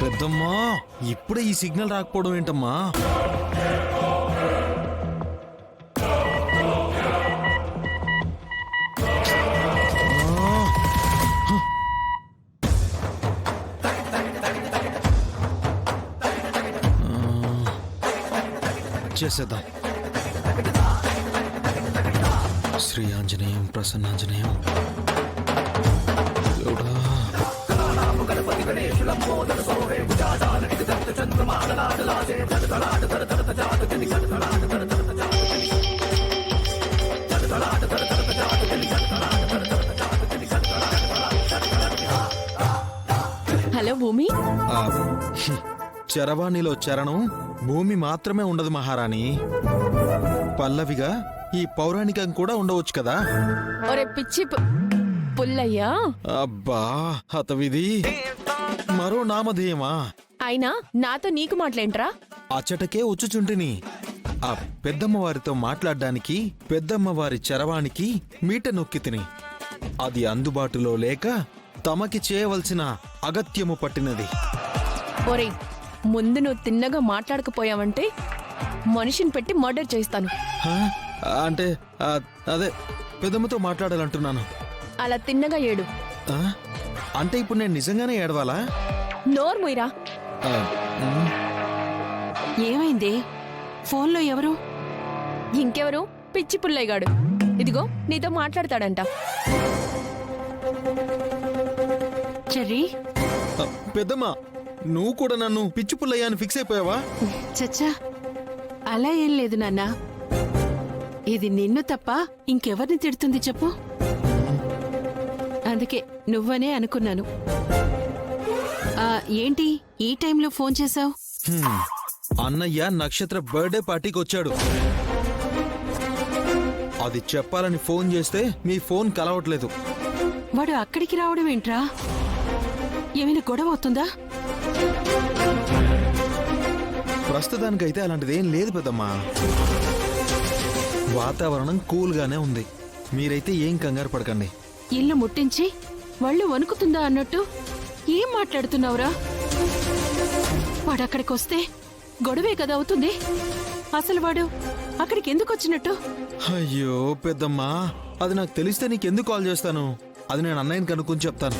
పెద్దమ్మా ఇప్పుడే ఈ సిగ్నల్ రాకపోవడం ఏంటమ్మా? చేసేద్దాం. శ్రీ ఆంజనేయం ప్రసన్నాంజనేయం. హలో భూమి. చరవాణిలో చరణం భూమి మాత్రమే ఉండదు మహారాణి, పల్లవిగా ఈ పౌరాణికం కూడా ఉండవచ్చు కదా. ఒరే పిచ్చి పుల్లయ్యా. అబ్బా హతవిధి, మరో నామధేయమా? అయినా నాతో నీకు మాట్లాంట్రా? అచ్చటకే వచ్చుచుంటిని. ఆ పెద్దమ్మవారితో మాట్లాడ్డానికి పెద్దమ్మవారి చరవాణికి మీట నొక్కి తిని అది అందుబాటులో లేక తమకి చేయవలసిన అగత్యము పట్టినది. ఒరే ముందు నువ్వు తిన్నగా మాట్లాడకపోయావంటే మనిషిని పెట్టి మర్డర్ చేస్తాను. అంటే అదే పెద్దమ్మతో మాట్లాడాలంటున్నాను. అలా తిన్నగా ఏడు. అంటే ఇప్పుడు నేను నిజంగానే ఏడవాలా? నోరు ముయిరా. ఏమైంది? ఫోన్లో ఎవరు? ఇంకెవరు? పిచ్చి పుల్లయ్యగాడు. ఇదిగో నీతో మాట్లాడతాడంట. చెర్రీ, పెద్దమ్మా నువ్వు కూడా నన్ను పిచ్చి పుల్లయ్యాన్ని ఫిక్స్ అయిపోయావా? చచ్చా, అలా ఏం లేదు నాన్న. ఇది నిన్ను తప్ప ఇంకెవరిని తిడుతుంది చెప్పు? అందుకే నువ్వనే అనుకున్నాను. ఏంటి ఈ టైంలో ఫోన్ చేశావు? అన్నయ్య నక్షత్ర బర్త్డే పార్టీకి వచ్చాడు. అది చెప్పాలని ఫోన్ చేస్తే మీ ఫోన్ కలవట్లేదు. వాడు అక్కడికి రావడం ఏంట్రా? ఏమైనా గొడవ అవుతుందా? ప్రస్తుతానికైతే అలాంటిదేం లేదు పెద్దమ్మా. వాతావరణం కూల్గానే ఉంది. మీరైతే ఏం కంగారు పడకండి. ఇల్లు ముట్టించి వళ్ళు వణుకుతుందా అన్నట్టు ఏం మాట్లాడుతున్నావురా? వాడక్కడికి వస్తే గొడవే కదా అవుతుంది. అసలు వాడు అక్కడికి ఎందుకు వచ్చినట్టు? అయ్యో పెద్దమ్మా, అది నాకు తెలిస్తే నీకెందుకు కాల్ చేస్తాను? అది నేను అన్నయ్యని కనుక్కొని చెప్తాను.